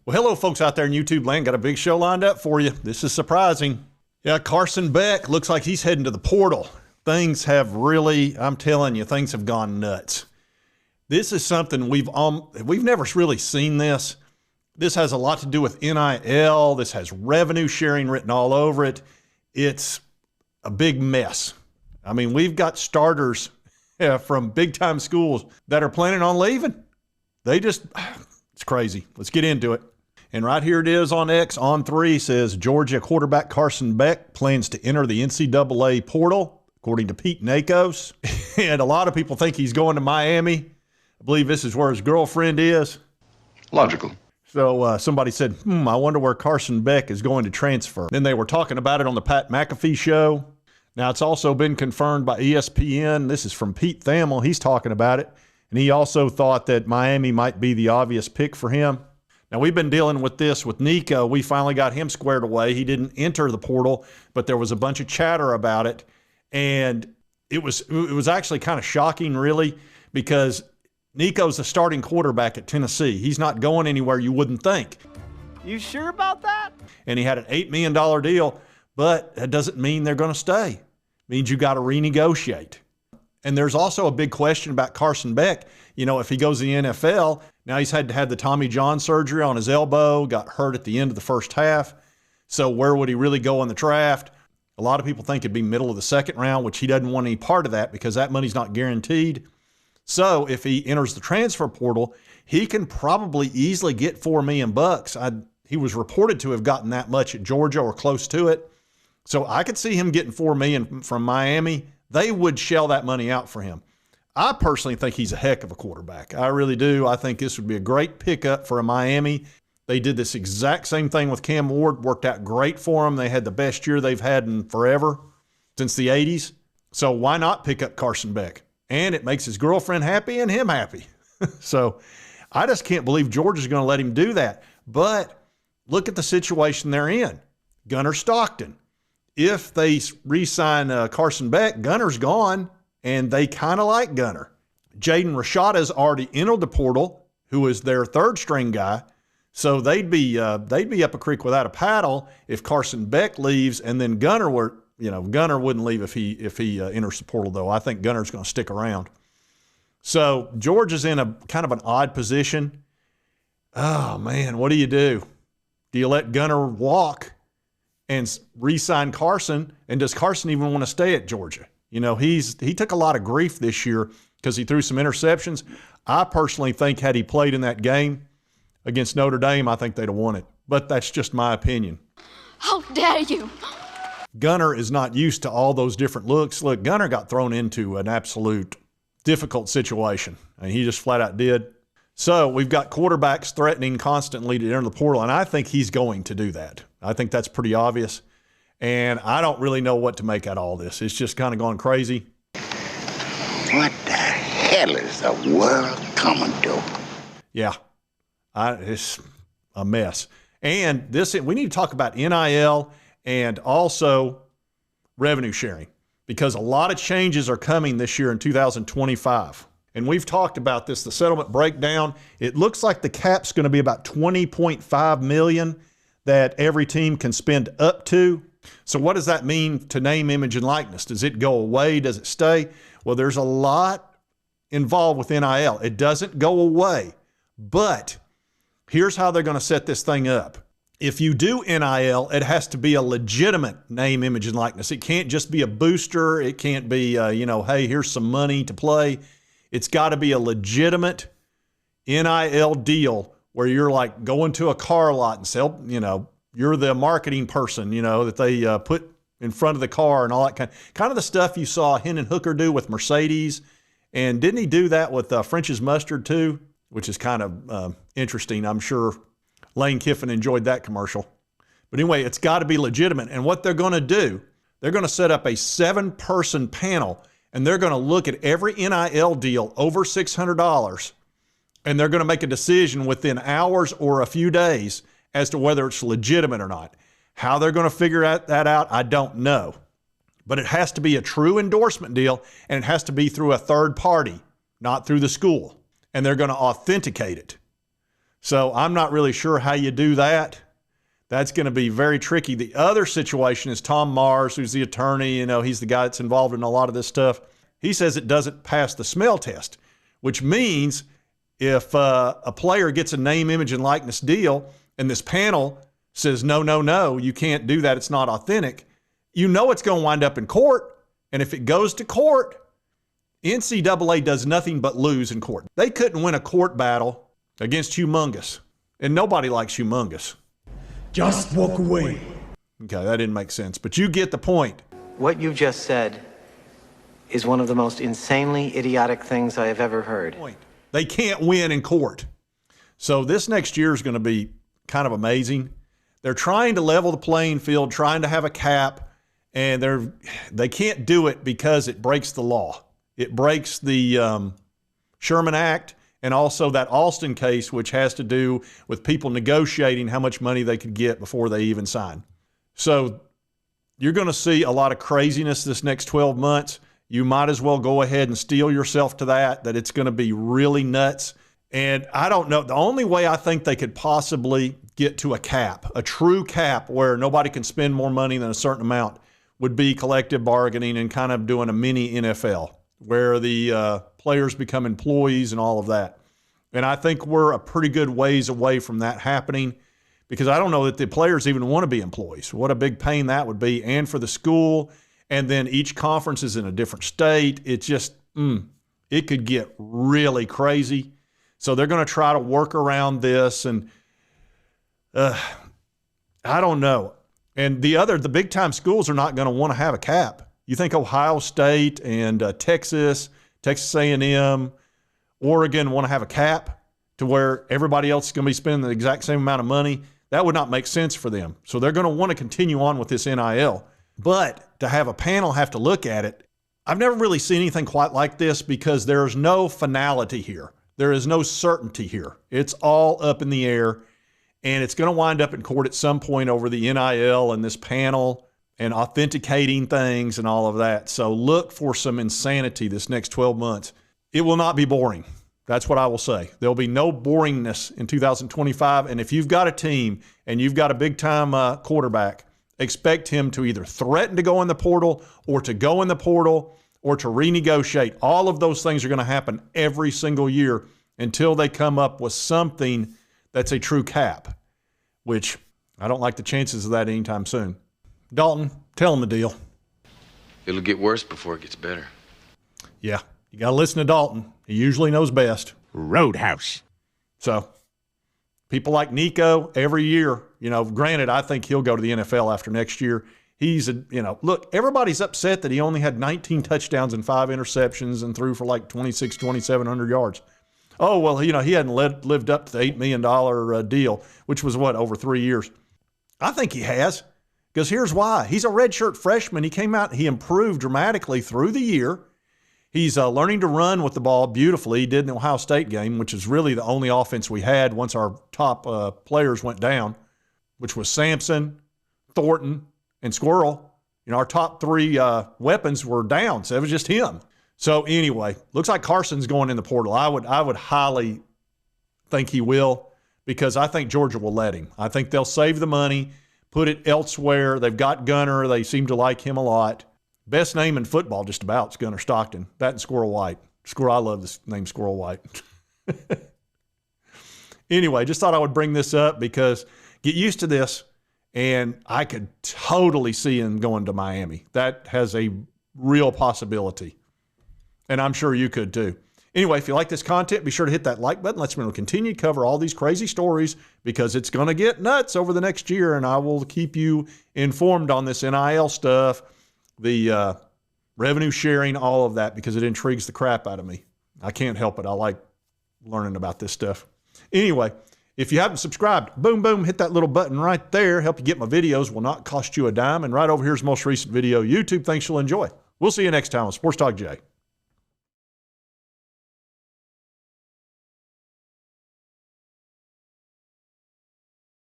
Well, hello, folks out there in YouTube land. Got a big show lined up for you. This is surprising. Yeah, Carson Beck looks like he's heading to the portal. Things have really, I'm telling you, things have gone nuts. This is something we've never really seen this. This has a lot to do with NIL. This has revenue sharing written all over it. It's a big mess. I mean, we've got starters from big-time schools that are planning on leaving. It's crazy. Let's get into it. And right here it is on X, on 3, says Georgia quarterback Carson Beck plans to enter the NCAA portal, according to Pete Nakos. And a lot of people think he's going to Miami. I believe this is where his girlfriend is. Logical. So somebody said, I wonder where Carson Beck is going to transfer. Then they were talking about it on the Pat McAfee show. Now, it's also been confirmed by ESPN. This is from Pete Thamel. He's talking about it. And he also thought that Miami might be the obvious pick for him. Now, we've been dealing with this with Nico. We finally got him squared away. He didn't enter the portal, but there was a bunch of chatter about it. And it was actually kind of shocking, really, because Nico's a starting quarterback at Tennessee. He's not going anywhere you wouldn't think. You sure about that? And he had an $8 million deal, but that doesn't mean they're going to stay. It means you got to renegotiate. And there's also a big question about Carson Beck. You know, if he goes to the NFL, now he's had to have the Tommy John surgery on his elbow, got hurt at the end of the first half. So where would he really go in the draft? A lot of people think it'd be middle of the second round, which he doesn't want any part of that because that money's not guaranteed. So if he enters the transfer portal, he can probably easily get $4 million. He was reported to have gotten that much at Georgia or close to it. So I could see him getting $4 million from Miami. They would shell that money out for him. I personally think he's a heck of a quarterback. I really do. I think this would be a great pickup for a Miami. They did this exact same thing with Cam Ward. Worked out great for them. They had the best year they've had in forever, since the 80s. So why not pick up Carson Beck? And it makes his girlfriend happy and him happy. So I just can't believe Georgia's going to let him do that. But look at the situation they're in. Gunnar Stockton. If they re-sign Carson Beck, Gunner's gone, and they kind of like Gunner. Jaden Rashada's already entered the portal, who is their third-string guy, so they'd be up a creek without a paddle if Carson Beck leaves, and then Gunner wouldn't leave if he enters the portal, though. I think Gunner's going to stick around. So Georgia's in a kind of an odd position. Oh man, what do you do? Do you let Gunner walk and re-sign Carson? And does Carson even want to stay at Georgia? You know, he took a lot of grief this year because he threw some interceptions. I personally think had he played in that game against Notre Dame, I think they'd have won it. But that's just my opinion. How dare you? Gunner is not used to all those different looks. Look, Gunner got thrown into an absolute difficult situation, and he just flat out did. So we've got quarterbacks threatening constantly to enter the portal, and I think he's going to do that. I think that's pretty obvious. And I don't really know what to make out of all this. It's just kind of going crazy. What the hell is the world coming to? Yeah, it's a mess. And we need to talk about NIL and also revenue sharing, because a lot of changes are coming this year in 2025. And we've talked about this, the settlement breakdown. It looks like the cap's going to be about $20.5 million that every team can spend up to. So what does that mean to name, image, and likeness? Does it go away? Does it stay? Well, there's a lot involved with NIL. It doesn't go away, but here's how they're going to set this thing up. If you do NIL, it has to be a legitimate name, image, and likeness. It can't just be a booster. It can't be, hey, here's some money to play. It's got to be a legitimate NIL deal where you're like going to a car lot and sell, you're the marketing person, that they put in front of the car and all that kind of the stuff you saw Hendon Hooker do with Mercedes. And didn't he do that with French's Mustard too, which is kind of interesting. I'm sure Lane Kiffin enjoyed that commercial. But anyway, it's got to be legitimate. And what they're going to do, they're going to set up a 7-person panel, and they're going to look at every NIL deal over $600, and they're going to make a decision within hours or a few days as to whether it's legitimate or not. How they're going to figure that out, I don't know. But it has to be a true endorsement deal, and it has to be through a third party, not through the school. And they're going to authenticate it. So I'm not really sure how you do that. That's going to be very tricky. The other situation is Tom Mars, who's the attorney. You know, he's the guy that's involved in a lot of this stuff. He says it doesn't pass the smell test, which means if a player gets a name, image, and likeness deal and this panel says, no, no, no, you can't do that, it's not authentic, you know it's going to wind up in court. And if it goes to court, NCAA does nothing but lose in court. They couldn't win a court battle against Humongous, and nobody likes Humongous. Just walk away. Okay, that didn't make sense, but you get the point. What you just said is one of the most insanely idiotic things I have ever heard. They can't win in court. So this next year is going to be kind of amazing. They're trying to level the playing field, trying to have a cap, and they can't do it because it breaks the law. It breaks the Sherman Act, and also that Alston case, which has to do with people negotiating how much money they could get before they even sign. So you're going to see a lot of craziness this next 12 months. You might as well go ahead and steel yourself to that it's going to be really nuts. And I don't know. The only way I think they could possibly get to a cap, a true cap where nobody can spend more money than a certain amount, would be collective bargaining and kind of doing a mini NFL where the players become employees and all of that. And I think we're a pretty good ways away from that happening because I don't know that the players even want to be employees. What a big pain that would be. And for the school, and then each conference is in a different state. It's just, it could get really crazy. So they're going to try to work around this. And I don't know. And the big time schools are not going to want to have a cap. You think Ohio State and Texas A&M, Oregon want to have a cap to where everybody else is going to be spending the exact same amount of money? That would not make sense for them. So they're going to want to continue on with this NIL. But to have a panel have to look at it, I've never really seen anything quite like this because there's no finality here. There is no certainty here. It's all up in the air, and it's going to wind up in court at some point over the NIL and this panel and authenticating things and all of that. So look for some insanity this next 12 months. It will not be boring. That's what I will say. There'll be no boringness in 2025. And if you've got a team and you've got a big-time quarterback, expect him to either threaten to go in the portal or to go in the portal or to renegotiate. All of those things are going to happen every single year until they come up with something that's a true cap, which I don't like the chances of that anytime soon. Dalton, tell him the deal. It'll get worse before it gets better. Yeah, you got to listen to Dalton. He usually knows best. Roadhouse. So people like Nico every year, granted, I think he'll go to the NFL after next year. Look, everybody's upset that he only had 19 touchdowns and 5 interceptions and threw for like 2,700 yards. Oh, well, he hadn't lived up to the $8 million deal, which was over 3 years. I think he has. Because here's why. He's a redshirt freshman. He came out, he improved dramatically through the year. He's learning to run with the ball beautifully. He did in the Ohio State game, which is really the only offense we had once our top players went down, which was Sampson, Thornton, and Squirrel. Our top 3 weapons were down, so it was just him. So anyway, looks like Carson's going in the portal. I would highly think he will because I think Georgia will let him. I think they'll save the money, put it elsewhere. They've got Gunner. They seem to like him a lot. Best name in football just about is Gunner Stockton. That and Squirrel White. I love this name, Squirrel White. Anyway, just thought I would bring this up because get used to this, and I could totally see him going to Miami. That has a real possibility, and I'm sure you could too. Anyway, if you like this content, be sure to hit that like button. Let's continue to cover all these crazy stories because it's going to get nuts over the next year, and I will keep you informed on this NIL stuff, the revenue sharing, all of that, because it intrigues the crap out of me. I can't help it. I like learning about this stuff. Anyway, if you haven't subscribed, boom, boom, hit that little button right there. Help you get my videos. Will not cost you a dime. And right over here's the most recent video. YouTube, thanks, you'll enjoy. We'll see you next time on Sports Talk Jay.